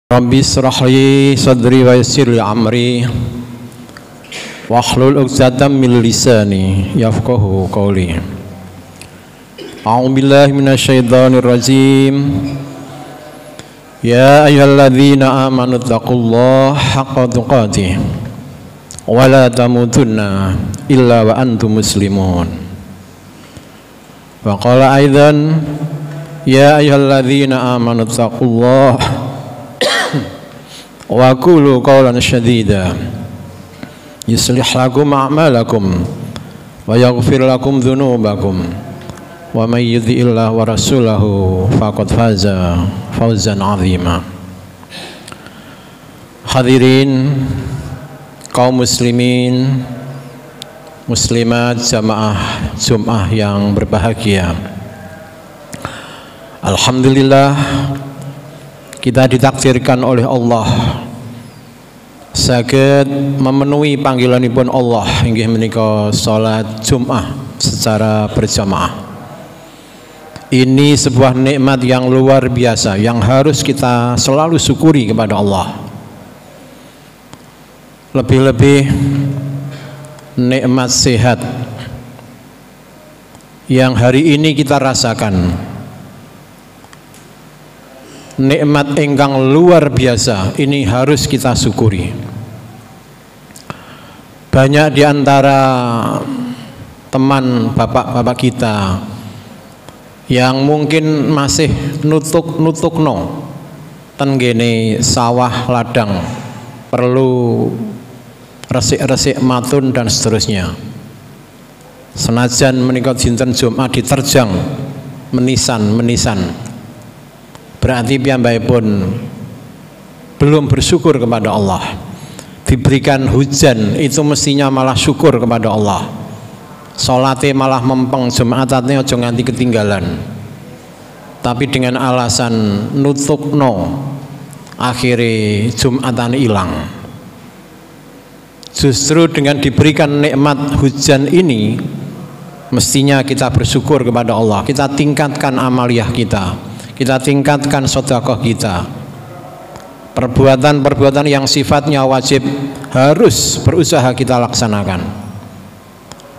Rabbi israh li sadri wa yassir li amri wahlul 'uqdatam min lisani yafqahu qawli. A'udzu billahi minasyaitonir rajim. Ya ayyuhalladzina amanu taqullaha haqqa tuqatih wa la tamutunna illa wa antum muslimun. Wa qala aidan ya ayyuhalladzina amanu taqullaha wa qulu qawlan syadida yuslih lakum a'malakum wa yaghfir lakum dhunubakum wa may yuti'illah wa rasulahu faqad faza fawzan 'azima. Hadirin kaum muslimin muslimat jamaah Jumat yang berbahagia, alhamdulillah kita ditakdirkan oleh Allah saged memenuhi panggilanipun Allah inggih menika salat Jumat secara berjamaah. Ini sebuah nikmat yang luar biasa yang harus kita selalu syukuri kepada Allah. Lebih-lebih nikmat sehat yang hari ini kita rasakan, nikmat ingkang luar biasa ini harus kita syukuri. Banyak di antara teman bapak-bapak kita yang mungkin masih nutuk-nutukno tenggene sawah ladang, perlu resik-resik matun dan seterusnya. Senajan menika dinten Jumat diterjang menisan, berarti piyambakipun belum bersyukur kepada Allah. Diberikan hujan itu mestinya malah syukur kepada Allah. Salate malah mempeng, Jumatane aja nganti ketinggalan. Tapi dengan alasan nutukno akhirnya Jumatane hilang. Justru dengan diberikan nikmat hujan ini mestinya kita bersyukur kepada Allah. Kita tingkatkan amaliyah kita, kita tingkatkan sedekah kita. Perbuatan-perbuatan yang sifatnya wajib harus berusaha kita laksanakan,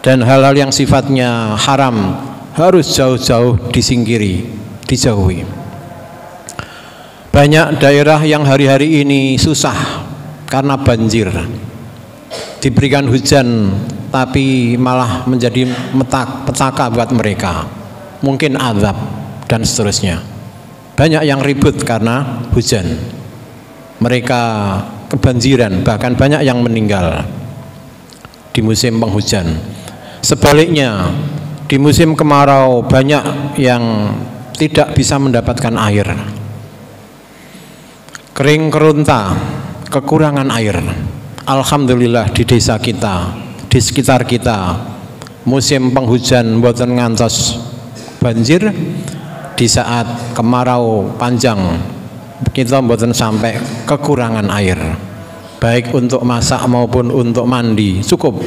dan hal-hal yang sifatnya haram harus jauh-jauh disingkiri, dijauhi. Banyak daerah yang hari-hari ini susah karena banjir. Diberikan hujan tapi malah menjadi petaka buat mereka, mungkin azab dan seterusnya. Banyak yang ribut karena hujan, mereka kebanjiran, bahkan banyak yang meninggal di musim penghujan. Sebaliknya di musim kemarau banyak yang tidak bisa mendapatkan air, kering kerunta, kekurangan air. Alhamdulillah di desa kita, di sekitar kita, musim penghujan mboten ngantos banjir. Di saat kemarau panjang kita mboten sampai kekurangan air, baik untuk masak maupun untuk mandi, cukup.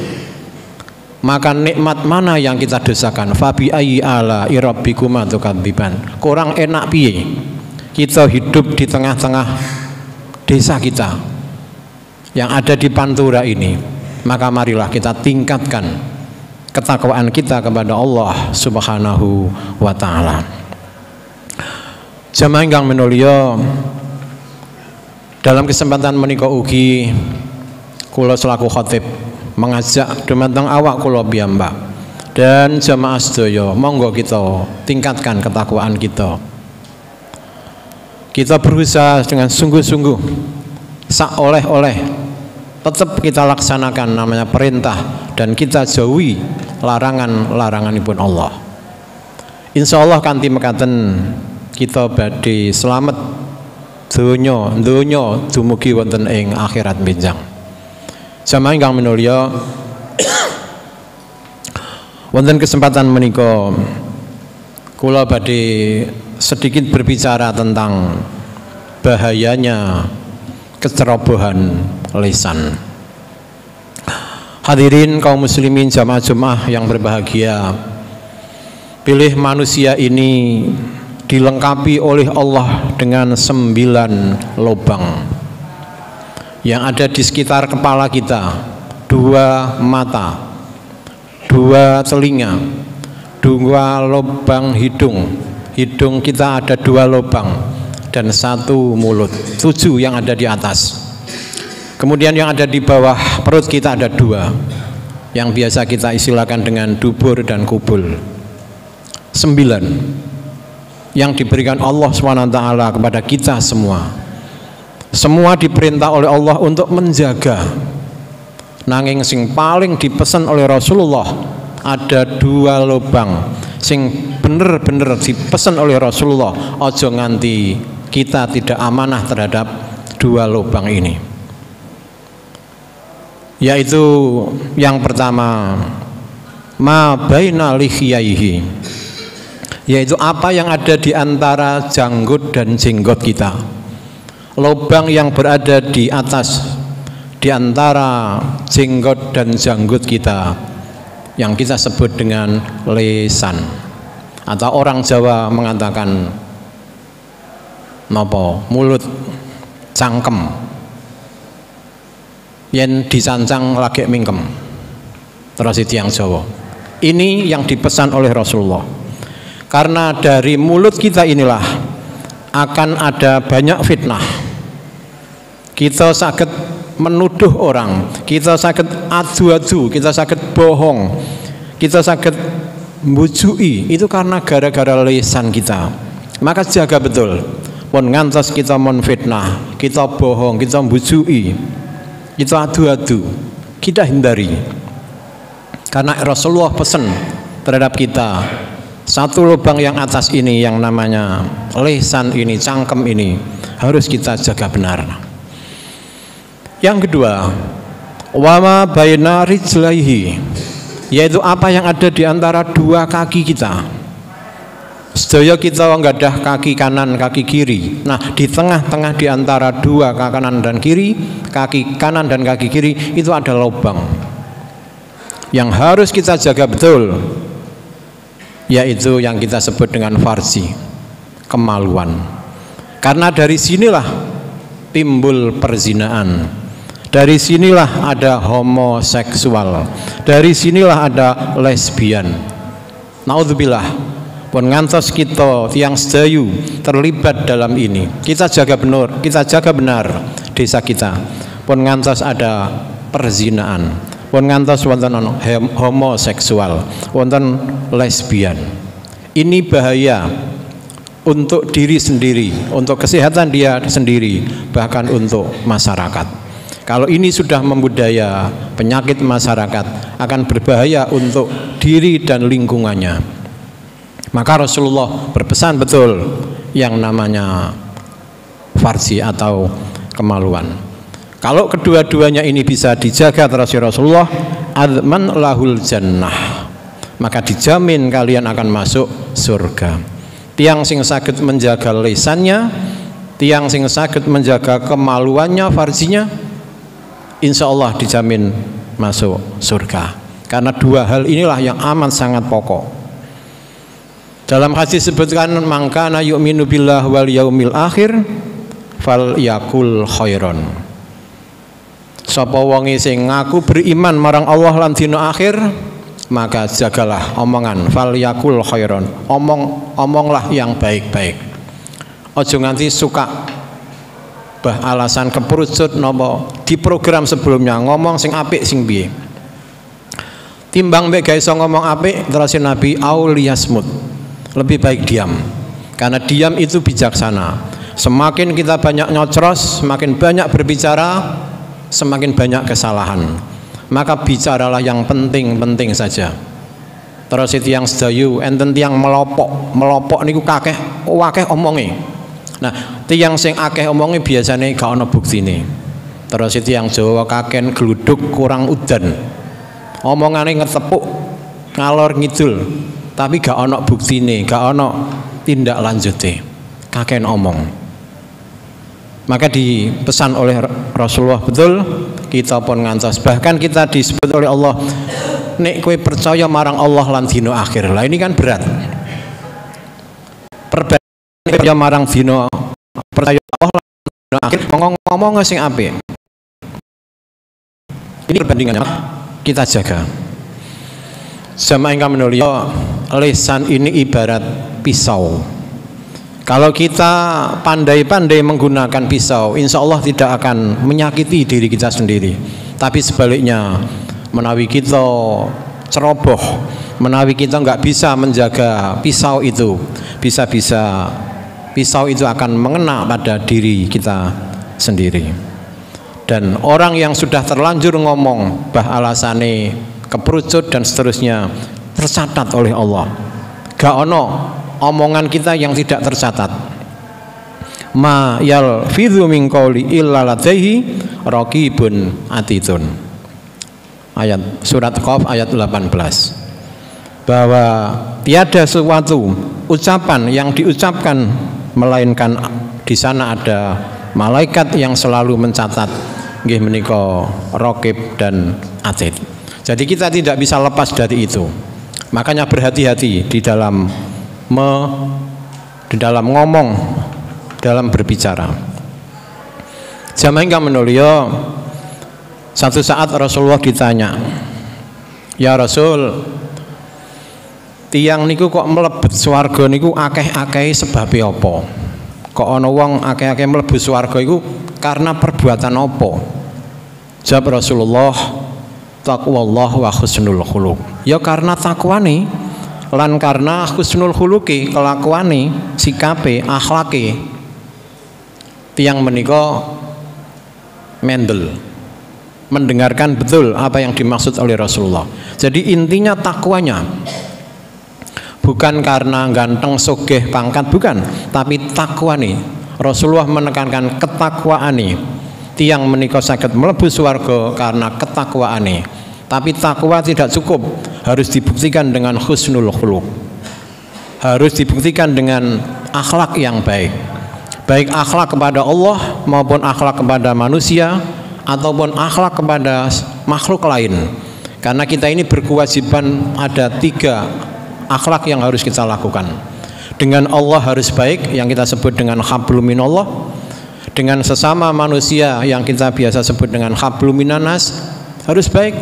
Maka nikmat mana yang kita dosakan? Fabi ayyi ala rabbikuma tukadziban. Kurang enak piye kita hidup di tengah-tengah desa kita yang ada di Pantura ini. Maka marilah kita tingkatkan ketakwaan kita kepada Allah Subhanahu wa ta'ala. Jamaah ingkang minulya, dalam kesempatan menika ugi kula selaku khatib mengajak dumateng awak kula piyambak dan jamaah sedaya, monggo kita tingkatkan ketakwaan kita. Kita berusaha dengan sungguh-sungguh sak oleh-oleh tetap kita laksanakan namanya perintah dan kita jauhi larangan-laranganipun Allah. Insya Allah kanthi mekaten kita badhe selamat donya dumugi wonten ing akhirat benjang. Jamaah ingkang minulya, wonten kesempatan menika kula badhe sedikit berbicara tentang bahayanya kecerobohan lisan. Hadirin kaum muslimin jamaah Jumat yang berbahagia, pilih manusia ini dilengkapi oleh Allah dengan 9 lubang yang ada di sekitar kepala kita, 2 mata, 2 telinga, 2 lubang hidung. Hidung kita ada 2 lubang dan 1 mulut, 7 yang ada di atas. Kemudian yang ada di bawah perut kita ada 2 yang biasa kita istilahkan dengan dubur dan kubul. 9 yang diberikan Allah SWT kepada kita semua. Semua diperintah oleh Allah untuk menjaga. Nanging sing paling dipesan oleh Rasulullah ada 2 lubang sing bener-bener dipesan oleh Rasulullah, ojo nganti kita tidak amanah terhadap 2 lubang ini. Yaitu yang pertama, ma baina lihyaihi, yaitu apa yang ada di antara janggut dan jenggot kita. Lubang yang berada di atas di antara jenggot dan janggut kita yang kita sebut dengan lesan, atau orang Jawa mengatakan nopo, mulut, cangkem, yen disancang lagi mingkem. Terus itu yang Jawa. Ini yang dipesan oleh Rasulullah. Karena dari mulut kita inilah akan ada banyak fitnah. Kita sakit menuduh orang, kita sakit adu-adu, kita sakit bohong, kita sakit mbujui, itu karena gara-gara lisan kita. Maka jaga betul, pun ngantos kita menfitnah, kita bohong, kita mbujui, kita adu-adu, kita hindari. Karena Rasulullah pesan terhadap kita, 1 lubang yang atas ini yang namanya lisan ini, cangkem ini harus kita jaga benar. Yang kedua, wama baina rijlaihi, yaitu apa yang ada di antara 2 kaki kita. Sedaya kita nggadah kaki kanan, kaki kiri. Nah, di tengah-tengah di antara 2 kaki kanan dan kiri, kaki kanan dan kaki kiri itu ada lubang yang harus kita jaga betul, yaitu yang kita sebut dengan farji, kemaluan. Karena dari sinilah timbul perzinaan. Dari sinilah ada homoseksual. Dari sinilah ada lesbian. Naudzubillah. Pun ngantos kita tiang sedayu terlibat dalam ini. Kita jaga benar desa kita. Pun ngantos ada perzinaan. Pun ngantos wonten homoseksual, wonten lesbian. Ini bahaya untuk diri sendiri, untuk kesehatan dia sendiri, bahkan untuk masyarakat. Kalau ini sudah membudaya penyakit masyarakat, akan berbahaya untuk diri dan lingkungannya. Maka Rasulullah berpesan betul yang namanya farji atau kemaluan. Kalau kedua-duanya ini bisa dijaga terhadap Rasulullah, adman lahul jannah, maka dijamin kalian akan masuk surga. Tiang sing sakit menjaga lisannya, tiang sing sakit menjaga kemaluannya, farjinya, insya Allah dijamin masuk surga. Karena 2 hal inilah yang amat sangat pokok. Dalam hadis disebutkan, mangkana yu'minu billah wal yaumil akhir fal yakul khairon. Sapa wonge sing ngaku beriman marang Allah lan dina akhir, maka jagalah omongan, fal yakul khairon. Omonglah yang baik-baik. Ojo nganti suka alasan keperucut nopo di program sebelumnya ngomong sing apik sing piye. Timbang mek gawe iso ngomong apik, terus Nabi auliyasmut. Lebih baik diam. Karena diam itu bijaksana. Semakin kita banyak nyocros, semakin banyak berbicara, semakin banyak kesalahan. Maka bicaralah yang penting-penting saja. Terus itu yang sedayu, enten tiang melopok niku akeh omonge. Nah, tiang sing akeh omonge biasanya gak ana buktine. Terus itu yang Jawa kaken gluduk kurang udan. Omongane ngetepuk ngalor ngidul, tapi gak ana buktine, gak ana tindak lanjute. Kaken omong. Maka dipesan oleh Rasulullah betul, kita pun ngantos. Bahkan kita disebut oleh Allah, nek kowe percaya marang Allah lan dina akhir. Lah ini kan berat. percaya marang dina percaya Allah akhir ngomong sing apik. Ini perbandingannya kita jaga. Sama ingkang menulia, lisan ini ibarat pisau. Kalau kita pandai-pandai menggunakan pisau, insya Allah tidak akan menyakiti diri kita sendiri. Tapi sebaliknya, menawi kita ceroboh, menawi kita nggak bisa menjaga pisau itu, bisa-bisa pisau itu akan mengena pada diri kita sendiri. Dan orang yang sudah terlanjur ngomong bah alasane keperucut dan seterusnya tercatat oleh Allah. Gak ono omongan kita yang tidak tercatat. Ma yalfidhu min qawli illa ladaihi raqibun atidun. Ayat surat Qaf ayat 18. Bahwa tiada suatu ucapan yang diucapkan melainkan di sana ada malaikat yang selalu mencatat nggih menika raqib dan atid. Jadi kita tidak bisa lepas dari itu. Makanya berhati-hati di dalam ngomong, dalam berbicara. Jamaah ingkang menulia, satu saat Rasulullah ditanya, "Ya Rasul, tiyang niku kok mlebet swarga niku akeh-akeh sebabe apa? Kok ana wong akeh-akeh mlebu swarga iku karena perbuatan apa?" Jawab Rasulullah, "Taqwallah wa husnul khuluq." Ya karena takwane lan karena husnul khuluqi, kelakuane, sikape, akhlake. Tiang menika mendel, mendengarkan betul apa yang dimaksud oleh Rasulullah. Jadi intinya takwanya. Bukan karena ganteng, sugih, pangkat, bukan, tapi takwane. Rasulullah menekankan ketakwaane. Tiang menika saged mlebu swarga karena ketakwaane. Tapi takwa tidak cukup, harus dibuktikan dengan husnul khuluq. Harus dibuktikan dengan akhlak yang baik. Baik akhlak kepada Allah maupun akhlak kepada manusia ataupun akhlak kepada makhluk lain. Karena kita ini berkewajiban ada 3 akhlak yang harus kita lakukan. Dengan Allah harus baik, yang kita sebut dengan hablum minallah. Dengan sesama manusia yang kita biasa sebut dengan hablum minanas harus baik.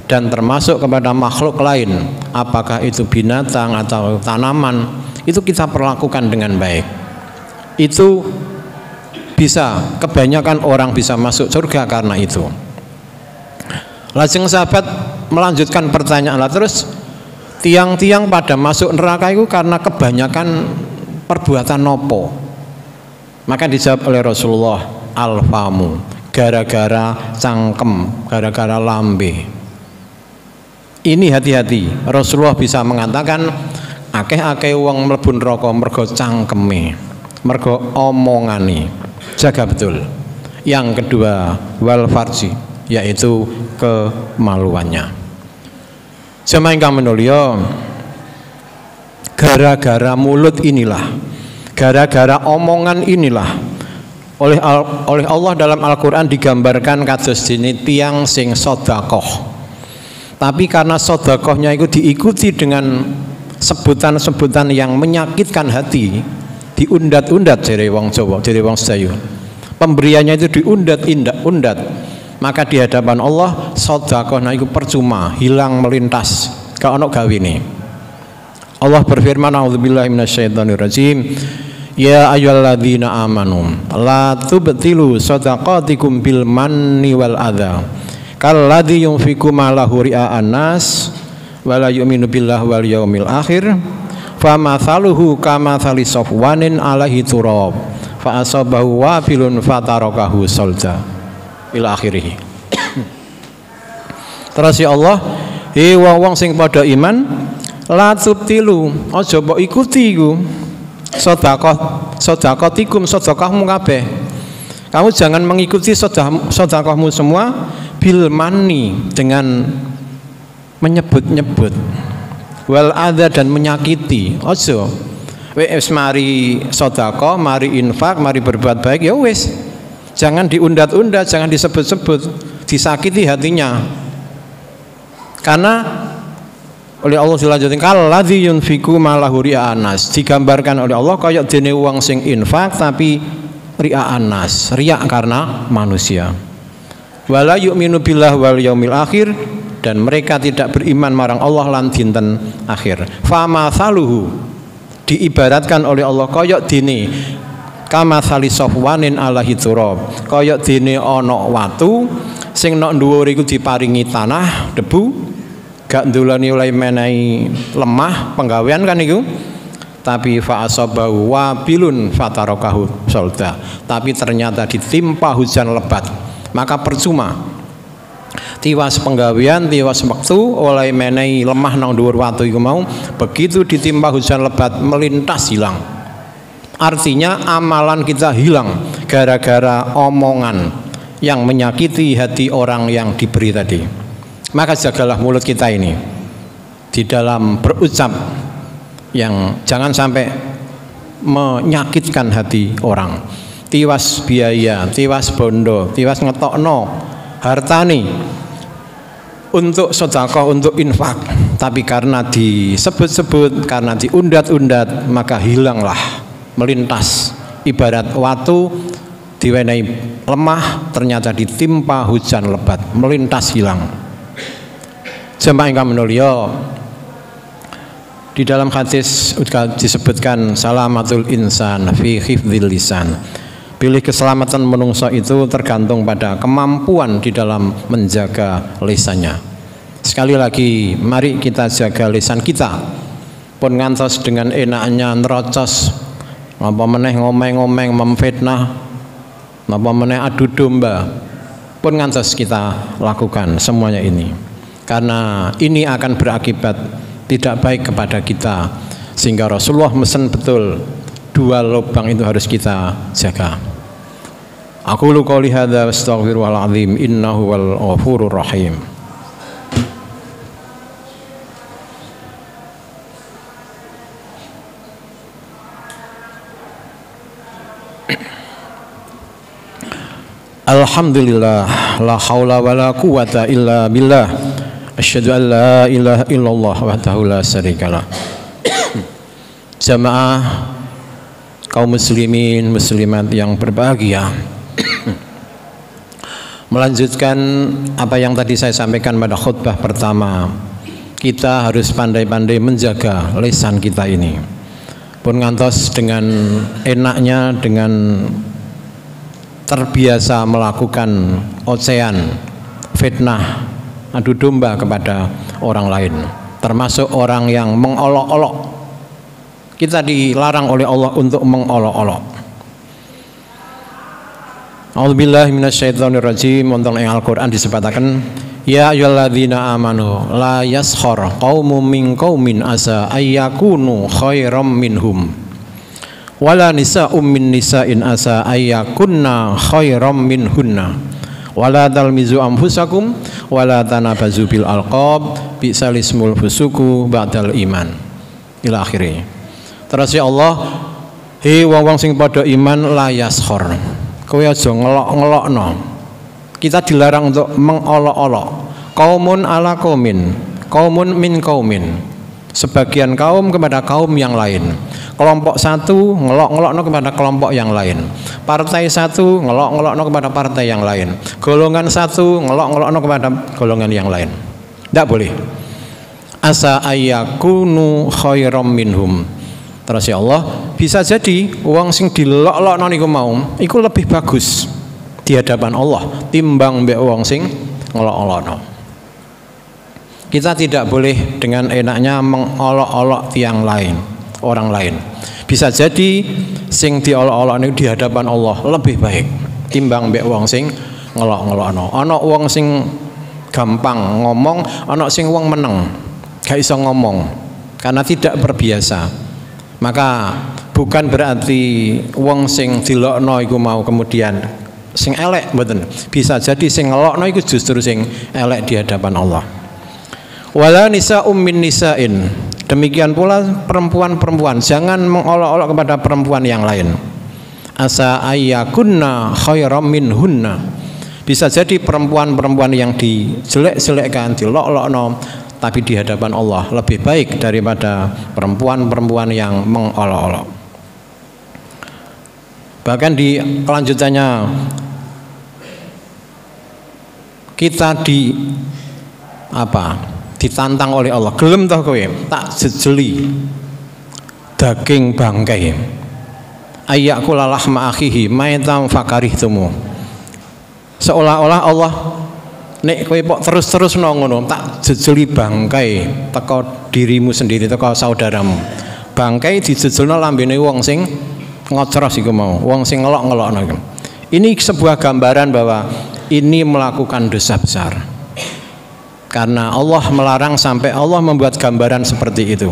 Dan termasuk kepada makhluk lain, apakah itu binatang atau tanaman, itu kita perlakukan dengan baik. Itu bisa, kebanyakan orang bisa masuk surga karena itu. Lajeng sahabat melanjutkan pertanyaan, terus tiang-tiang pada masuk neraka itu karena kebanyakan perbuatan nopo? Maka dijawab oleh Rasulullah, alfamu, gara-gara cangkem, gara-gara lambe. Ini hati-hati. Rasulullah bisa mengatakan akeh-akeh wong mlebu neraka mergo cangkeme, mergo omongane. Jaga betul. Yang kedua, wal farji, yaitu kemaluannya. Jamaah ingkang menulia, gara-gara mulut inilah, gara-gara omongan inilah oleh Allah dalam Al-Qur'an digambarkan kados dene tiyang sing sedekah. Tapi karena sedekahnya itu diikuti dengan sebutan-sebutan yang menyakitkan hati, diundat-undat dari wong Jawa, dari wong Sedayu. Pemberiannya itu diundat-undat. Maka di hadapan Allah sedekahnya itu percuma, hilang melintas, gak ono gawine. Allah berfirman, a'udzubillahi minasyaitonirrajim, ya ayyuhalladzina amanu la tubtilu shadaqatikum bil manni wal adza kalladzi yunfiqu malahu ria'an nas wa la yu'minu billahi wal yaumil akhir famathaluhu kamathali safwanin alaihi turab fa asabahu wabilun fatarakahu salda ila akhirih. Terus ya Allah, he wong sing padha iman, la tubtilu, aja mbok ikuti iku sedekahatikum, sedekahmu kabeh. Kamu jangan mengikuti sedekahmu semua bil manni, dengan menyebut-nyebut, wal adza, dan menyakiti. Aja wis mari sedekah, mari infak, mari berbuat baik, ya wis. Jangan diundat-undat, jangan disebut-sebut, disakiti hatinya. Karena oleh Allah dilanjutkan kalladzi yunfiku malahu ria'an nas, digambarkan oleh Allah kaya dene wong sing infak tapi ria'an nas, riak karena manusia. Wala yu'minu billah wal yaumil akhir, dan mereka tidak beriman marang Allah lan dinten akhir. Fama saluhu, diibaratkan oleh Allah kaya dene kama sali sofwanin ala hiturab, kaya dene ana watu sing nok dhuwur iku diparingi tanah debu, gak ndulani oleh menehi lemah penggawean kan iku, tapi fa asabahu wabilun fatarakahu solda, tapi ternyata ditimpa hujan lebat, maka percuma tiwas penggawean, tiwas waktu oleh menehi lemah nang dhuwur watu iku mau, begitu ditimpa hujan lebat melintas hilang. Artinya amalan kita hilang gara-gara omongan yang menyakiti hati orang yang diberi tadi. Maka jagalah mulut kita ini di dalam berucap yang jangan sampai menyakitkan hati orang. Tiwas biaya, tiwas bondo, tiwas ngetokno hartani untuk sedekah, untuk infak, tapi karena disebut-sebut, karena diundat-undat, maka hilanglah, melintas. Ibarat watu diwenehi lemah, ternyata ditimpa hujan lebat, melintas hilang. Jemaah ingkang minulya, di dalam hadis disebutkan salamatul insan fi hifdzil lisan. Pilih keselamatan menungso itu tergantung pada kemampuan di dalam menjaga lisannya. Sekali lagi, mari kita jaga lisan kita. Pun ngantos dengan enaknya nerocos, apa meneh ngomeng-ngomeng memfitnah, apa meneh adu domba, pun ngantos kita lakukan semuanya ini. Karena ini akan berakibat tidak baik kepada kita, sehingga Rasulullah mesen betul dua lubang itu harus kita jaga. Aqulu qouli hadza wastaghfirullahal azim innahu wal ghafurur rahim. Alhamdulillah, la haula wala quwata illa billah. Asyhadu an la ilaha illallah wahdahu la syarikalah. Jamaah kaum muslimin muslimat yang berbahagia, melanjutkan apa yang tadi saya sampaikan pada khutbah pertama, kita harus pandai-pandai menjaga lisan kita ini. Pun ngantos dengan enaknya, dengan terbiasa melakukan ocehan, fitnah, adu domba kepada orang lain, termasuk orang yang mengolok-olok. Kita dilarang oleh Allah untuk mengolok-olok. A'udzubillahi minasyaitonirrajim. Wonten ing Al-Qur'an disebutaken ya ayyuhalladzina amanu la yaskhar qaumun min qaumin asa ayyakunu khairam minhum wala nisa'um min nisa'in asa ayyakunna khairam minhunna wala talmizu anfusakum wala tanabazu bil alqab bi'salismul fusuku ba'dal iman ila akhirih. Terus ya Allah, hei wong-wong sing padha iman la yaskhor, kowe aja ngelok-ngelokno. Kita dilarang untuk mengolok-olok. Qaumun ala qaumin, qaumun min qaumin. Sebagian kaum kepada kaum yang lain. Kelompok satu ngelok-ngelokno kepada kelompok yang lain. Partai satu ngelok-ngelokno kepada partai yang lain. Golongan satu ngelok-ngelokno kepada golongan yang lain. Tidak boleh. Asa ayyakunu khairam minhum. Terus ya Allah, bisa jadi wong sing dilok-lokno niku mau iku lebih bagus di hadapan Allah timbang mbek wong sing ngelok-olokno. Kita tidak boleh dengan enaknya mengolok-olok tiang lain, orang lain. Bisa jadi sing diolok-olok niku di hadapan Allah lebih baik timbang mbek wong sing ngelok-ngelokno. Ana wong sing gampang ngomong, ana sing wong meneng gak iso ngomong karena tidak terbiasa. Maka bukan berarti wong sing dilokno iku mau kemudian sing elek, mboten. Bisa jadi sing ngelokno iku justru sing elek di hadapan Allah. Wala nisa'um min nisa'in. Demikian pula perempuan-perempuan, jangan mengolok-olok kepada perempuan yang lain. Asa ayyakunna khairam minhunna. Bisa jadi perempuan-perempuan yang dijelek-jelekkan, dilok-lokno, tapi di hadapan Allah lebih baik daripada perempuan-perempuan yang mengolok-olok. Bahkan di kelanjutannya kita ditantang oleh Allah, gelem toh kowe tak jejeli daging bangkai, ayyakula lahma akhihi maitam fakarihtumu. Seolah-olah Allah nek kowe kok terus-terus ngono tak jejeli bangkai teko dirimu sendiri, teko saudaramu. Bangkai dijejelno lambene wong sing ngocros iku mau, wong sing ngelok-ngelokno iku. Ini sebuah gambaran bahwa ini melakukan dosa besar. Karena Allah melarang sampai Allah membuat gambaran seperti itu.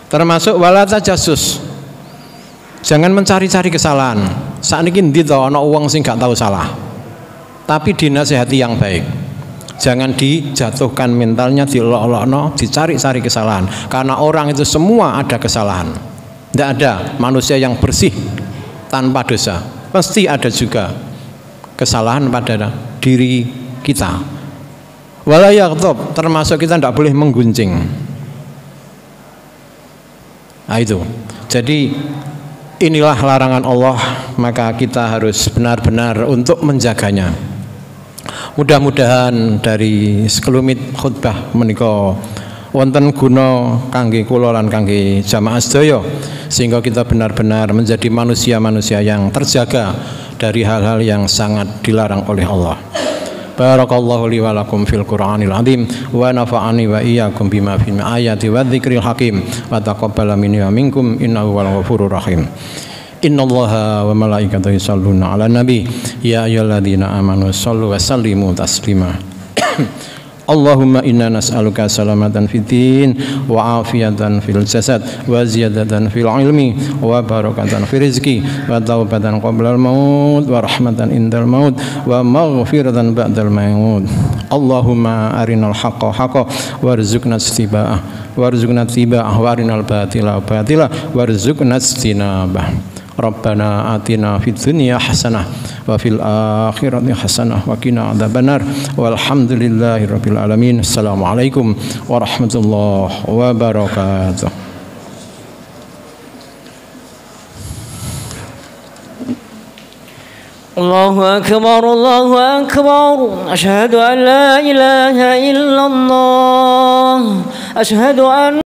Termasuk wala tajassus. Jangan mencari-cari kesalahan. Sakniki ndi to ana wong sing gak tahu salah. Tapi dinasihati yang baik. Jangan dijatuhkan mentalnya, diolok-olokno, dicari-cari kesalahan. Karena orang itu semua ada kesalahan. Tidak ada manusia yang bersih tanpa dosa. Pasti ada juga kesalahan pada diri kita. Wala yaghtab, termasuk kita tidak boleh menggunjing. Nah itu. Jadi inilah larangan Allah, maka kita harus benar-benar untuk menjaganya. Mudah-mudahan dari sekelumit khutbah menika wonten guna kangge kula lan kangge jamaah sedaya, sehingga kita benar-benar menjadi manusia-manusia yang terjaga dari hal-hal yang sangat dilarang oleh Allah. Barakallahu li wa lakum fil Qur'anil azim wa nafa'ani wa iyyakum bima fil ayati wa dzikril hakim wa taqabbala minni wa minkum innahu wal ghafurur rahim. Innallaha wa malaikatahu yusholluna 'alan nabi ya ayyuhalladzina amanu shollu wa sallimu taslima. Allahumma inna nas'aluka salamatan fid din wa afiyatan fil jasad wa ziyadatan fil ilmi wa barakatan fil rizqi wa taubatan qabla al maut wa rahmatan indal maut wa maghfiratan ba'dal maut. Allahumma arinal haqqa haqqan warzuqna ittiba'ah warzuqna ittiba'ah wa arinal batila batila warzuqna ijtinabah. Rabbana atina fid dunya hasanah wa fil akhirati hasanah wa qina adzabannar walhamdulillahi rabbil alamin. Assalamualaikum warahmatullahi wabarakatuh. Allahu akbar, Allahu akbar. Asyhadu an la ilaha illallah. Asyhadu an